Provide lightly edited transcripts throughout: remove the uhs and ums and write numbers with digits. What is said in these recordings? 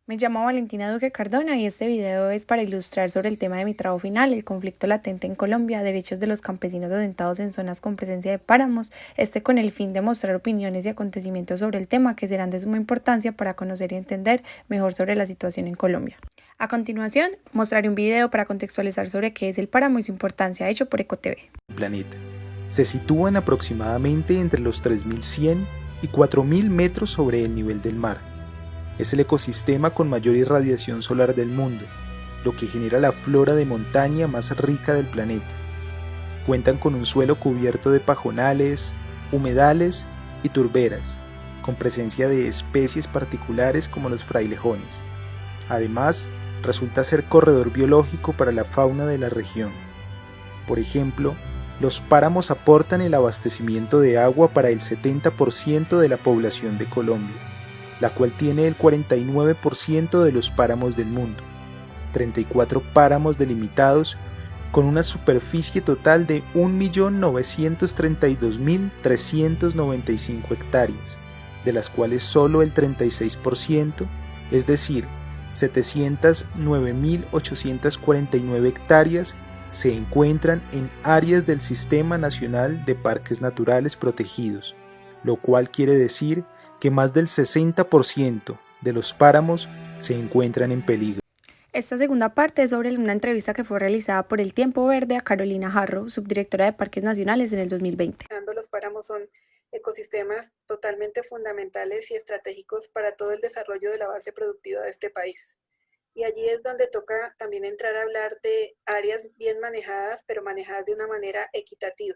Me llamo Valentina Duque Cardona y este video es para ilustrar sobre el tema de mi trabajo final, el conflicto latente en Colombia, derechos de los campesinos asentados en zonas con presencia de páramos, con el fin de mostrar opiniones y acontecimientos sobre el tema que serán de suma importancia para conocer y entender mejor sobre la situación en Colombia. A continuación, mostraré un video para contextualizar sobre qué es el páramo y su importancia, hecho por EcoTV. El planeta se sitúa en aproximadamente entre los 3.100 y 4.000 metros sobre el nivel del mar. Es el ecosistema con mayor irradiación solar del mundo, lo que genera la flora de montaña más rica del planeta. Cuentan con un suelo cubierto de pajonales, humedales y turberas, con presencia de especies particulares como los frailejones. Además, resulta ser corredor biológico para la fauna de la región. Por ejemplo, los páramos aportan el abastecimiento de agua para el 70% de la población de Colombia, la cual tiene el 49% de los páramos del mundo, 34 páramos delimitados con una superficie total de 1.932.395 hectáreas, de las cuales solo el 36%, es decir, 709.849 hectáreas, se encuentran en áreas del Sistema Nacional de Parques Naturales Protegidos, lo cual quiere decir que más del 60% de los páramos se encuentran en peligro. Esta segunda parte es sobre una entrevista que fue realizada por El Tiempo Verde a Carolina Jarro, subdirectora de Parques Nacionales en el 2020. Los páramos son ecosistemas totalmente fundamentales y estratégicos para todo el desarrollo de la base productiva de este país. Y allí es donde toca también entrar a hablar de áreas bien manejadas, pero manejadas de una manera equitativa.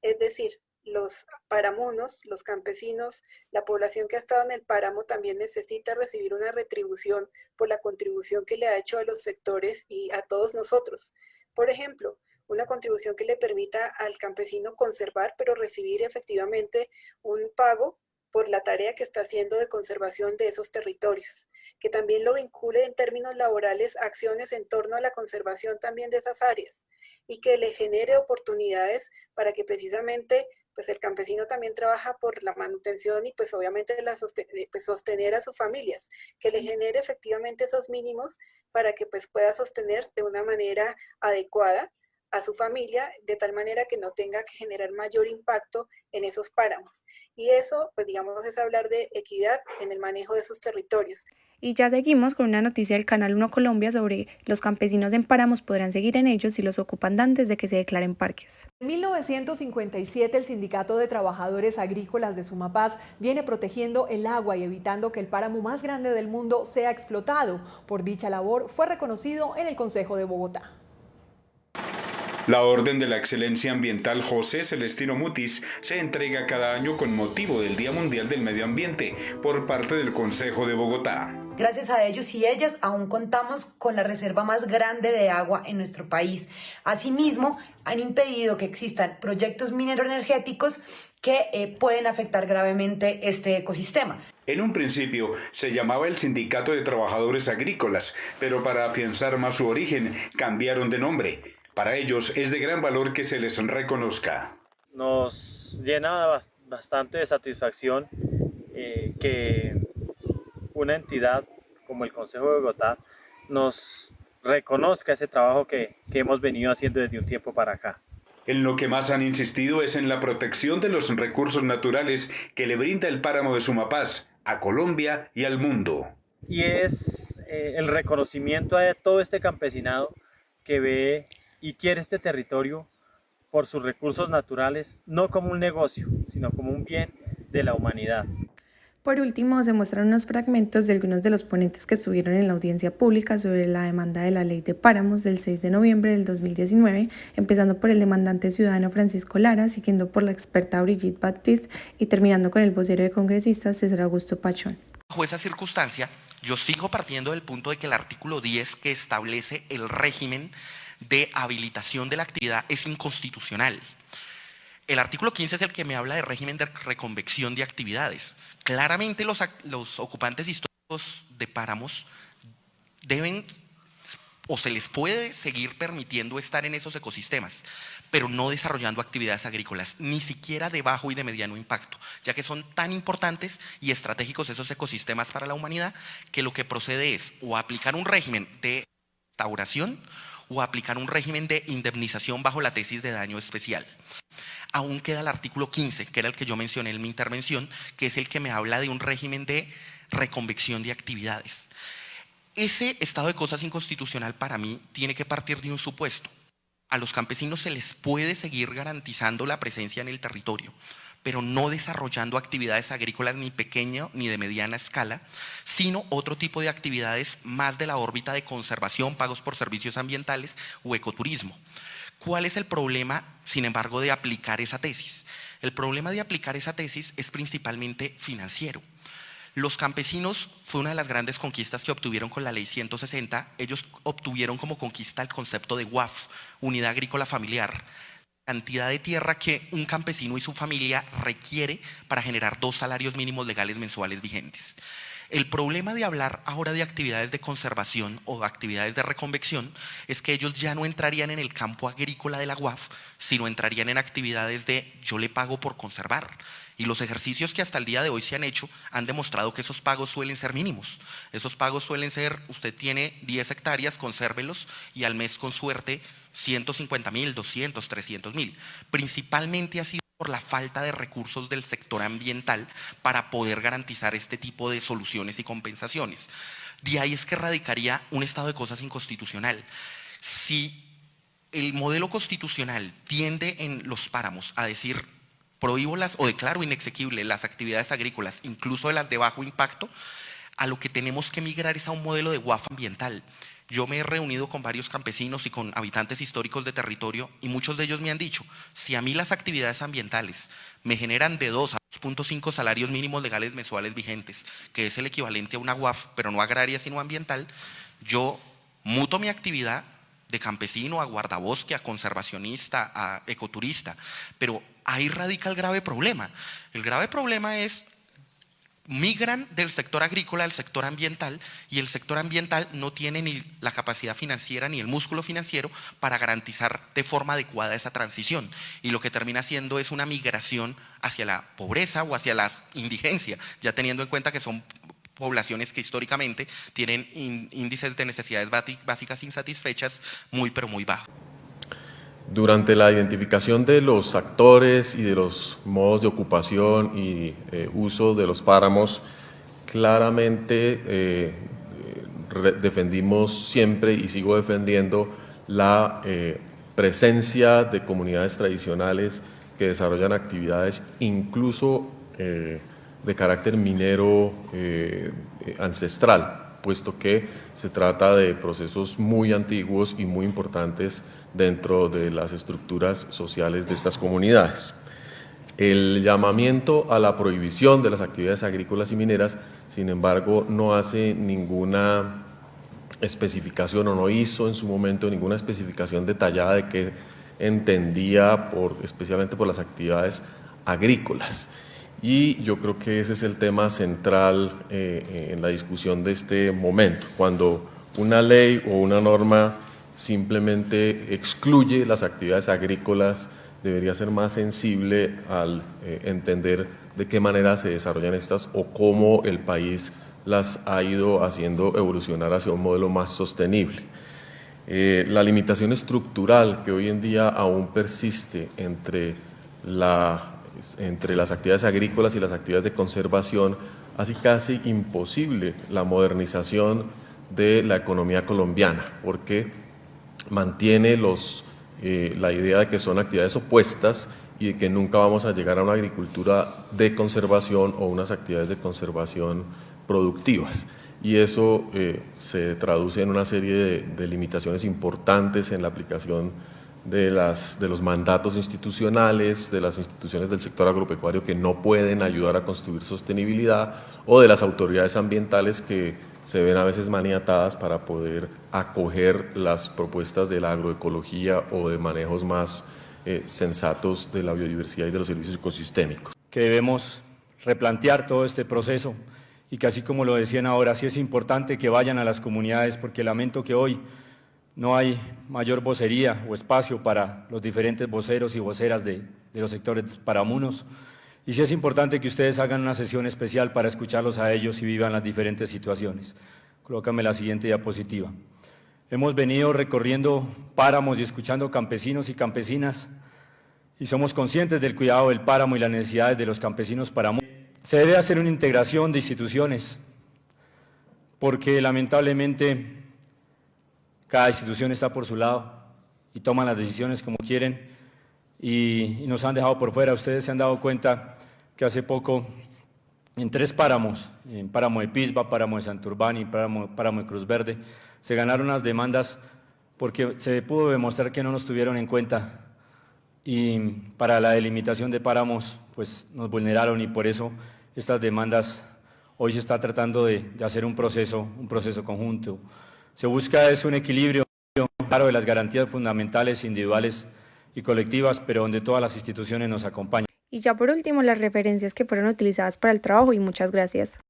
Es decir, los paramunos, los campesinos, la población que ha estado en el páramo también necesita recibir una retribución por la contribución que le ha hecho a los sectores y a todos nosotros. Por ejemplo, una contribución que le permita al campesino conservar, pero recibir efectivamente un pago por la tarea que está haciendo de conservación de esos territorios, que también lo vincule en términos laborales a acciones en torno a la conservación también de esas áreas y que le genere oportunidades para que precisamente pues el campesino también trabaja por la manutención y pues obviamente sostener a sus familias, que le genere efectivamente esos mínimos para que pues pueda sostener de una manera adecuada a su familia, de tal manera que no tenga que generar mayor impacto en esos páramos. Y eso, pues digamos, es hablar de equidad en el manejo de esos territorios. Y ya seguimos con una noticia del Canal 1 Colombia sobre los campesinos en páramos podrán seguir en ellos si los ocupan antes de que se declaren parques. En 1957 el Sindicato de Trabajadores Agrícolas de Sumapaz viene protegiendo el agua y evitando que el páramo más grande del mundo sea explotado. Por dicha labor fue reconocido en el Consejo de Bogotá. La Orden de la Excelencia Ambiental José Celestino Mutis se entrega cada año con motivo del Día Mundial del Medio Ambiente por parte del Consejo de Bogotá. Gracias a ellos y ellas aún contamos con la reserva más grande de agua en nuestro país. Asimismo, han impedido que existan proyectos mineroenergéticos que pueden afectar gravemente este ecosistema. En un principio se llamaba el Sindicato de Trabajadores Agrícolas, pero para afianzar más su origen cambiaron de nombre. Para ellos es de gran valor que se les reconozca. Nos llena bastante de satisfacción que una entidad como el Consejo de Bogotá nos reconozca ese trabajo que hemos venido haciendo desde un tiempo para acá. En lo que más han insistido es en la protección de los recursos naturales que le brinda el páramo de Sumapaz a Colombia y al mundo. Y es el reconocimiento a todo este campesinado que ve y quiere este territorio por sus recursos naturales, no como un negocio, sino como un bien de la humanidad. Por último, se muestran unos fragmentos de algunos de los ponentes que estuvieron en la audiencia pública sobre la demanda de la Ley de Páramos del 6 de noviembre del 2019, empezando por el demandante ciudadano Francisco Lara, siguiendo por la experta Brigitte Baptiste y terminando con el vocero de congresistas César Augusto Pachón. Bajo esa circunstancia, yo sigo partiendo del punto de que el artículo 10 que establece el régimen de habilitación de la actividad es inconstitucional. El artículo 15 es el que me habla de régimen de reconvección de actividades. Claramente los ocupantes históricos de páramos deben o se les puede seguir permitiendo estar en esos ecosistemas, pero no desarrollando actividades agrícolas, ni siquiera de bajo y de mediano impacto, ya que son tan importantes y estratégicos esos ecosistemas para la humanidad, que lo que procede es o aplicar un régimen de restauración o aplicar un régimen de indemnización bajo la tesis de daño especial. Aún queda el artículo 15, que era el que yo mencioné en mi intervención, que es el que me habla de un régimen de reconvección de actividades. Ese estado de cosas inconstitucional para mí tiene que partir de un supuesto. A los campesinos se les puede seguir garantizando la presencia en el territorio, pero no desarrollando actividades agrícolas ni pequeña ni de mediana escala, sino otro tipo de actividades más de la órbita de conservación, pagos por servicios ambientales o ecoturismo. ¿Cuál es el problema, sin embargo, de aplicar esa tesis? El problema de aplicar esa tesis es principalmente financiero. Los campesinos fue una de las grandes conquistas que obtuvieron con la ley 160. Ellos obtuvieron como conquista el concepto de UAF, Unidad Agrícola Familiar, cantidad de tierra que un campesino y su familia requiere para generar 2 salarios mínimos legales mensuales vigentes. El problema de hablar ahora de actividades de conservación o de actividades de reconvección es que ellos ya no entrarían en el campo agrícola de la UAF, sino entrarían en actividades de yo le pago por conservar. Y los ejercicios que hasta el día de hoy se han hecho han demostrado que esos pagos suelen ser mínimos. Esos pagos suelen ser, usted tiene 10 hectáreas, consérvelos y al mes con suerte 150.000, 200, 300.000. Principalmente ha sido por la falta de recursos del sector ambiental para poder garantizar este tipo de soluciones y compensaciones. De ahí es que radicaría un estado de cosas inconstitucional. Si el modelo constitucional tiende en los páramos a decir prohíbo o declaro inexequible las actividades agrícolas, incluso de las de bajo impacto, a lo que tenemos que migrar es a un modelo de UAF ambiental. Yo me he reunido con varios campesinos y con habitantes históricos de territorio y muchos de ellos me han dicho, si a mí las actividades ambientales me generan de 2 a 2.5 salarios mínimos legales mensuales vigentes, que es el equivalente a una UAF, pero no agraria sino ambiental, yo muto mi actividad de campesino a guardabosque, a conservacionista, a ecoturista, pero ahí radica el grave problema. El grave problema es migran del sector agrícola al sector ambiental y el sector ambiental no tiene ni la capacidad financiera ni el músculo financiero para garantizar de forma adecuada esa transición y lo que termina siendo es una migración hacia la pobreza o hacia la indigencia, ya teniendo en cuenta que son poblaciones que históricamente tienen índices de necesidades básicas insatisfechas muy pero muy bajos. Durante la identificación de los actores y de los modos de ocupación y uso de los páramos, claramente defendimos siempre y sigo defendiendo la presencia de comunidades tradicionales que desarrollan actividades incluso de carácter minero ancestral, puesto que se trata de procesos muy antiguos y muy importantes dentro de las estructuras sociales de estas comunidades. El llamamiento a la prohibición de las actividades agrícolas y mineras, sin embargo, no hace ninguna especificación o no hizo en su momento ninguna especificación detallada de qué entendía especialmente por las actividades agrícolas. Y yo creo que ese es el tema central en la discusión de este momento. Cuando una ley o una norma simplemente excluye las actividades agrícolas, debería ser más sensible al entender de qué manera se desarrollan estas o cómo el país las ha ido haciendo evolucionar hacia un modelo más sostenible. La limitación estructural que hoy en día aún persiste entre las actividades agrícolas y las actividades de conservación hace casi imposible la modernización de la economía colombiana, porque mantiene la idea de que son actividades opuestas y de que nunca vamos a llegar a una agricultura de conservación o unas actividades de conservación productivas. Y eso se traduce en una serie de limitaciones importantes en la aplicación de los mandatos institucionales, de las instituciones del sector agropecuario que no pueden ayudar a construir sostenibilidad o de las autoridades ambientales que se ven a veces maniatadas para poder acoger las propuestas de la agroecología o de manejos más sensatos de la biodiversidad y de los servicios ecosistémicos. Que debemos replantear todo este proceso y que así como lo decían ahora, sí es importante que vayan a las comunidades porque lamento que hoy no hay mayor vocería o espacio para los diferentes voceros y voceras de los sectores paramunos. Y sí es importante que ustedes hagan una sesión especial para escucharlos a ellos y vivan las diferentes situaciones. Colócame la siguiente diapositiva. Hemos venido recorriendo páramos y escuchando campesinos y campesinas y somos conscientes del cuidado del páramo y las necesidades de los campesinos paramunos. Se debe hacer una integración de instituciones porque lamentablemente cada institución está por su lado y toman las decisiones como quieren y nos han dejado por fuera. Ustedes se han dado cuenta que hace poco en 3 páramos, en Páramo de Pisba, Páramo de Santurbán y Páramo de Cruz Verde, se ganaron las demandas porque se pudo demostrar que no nos tuvieron en cuenta y para la delimitación de páramos pues nos vulneraron y por eso estas demandas hoy se está tratando de hacer un proceso conjunto. Se busca un equilibrio claro de las garantías fundamentales individuales y colectivas, pero donde todas las instituciones nos acompañan. Y ya por último, las referencias que fueron utilizadas para el trabajo y muchas gracias.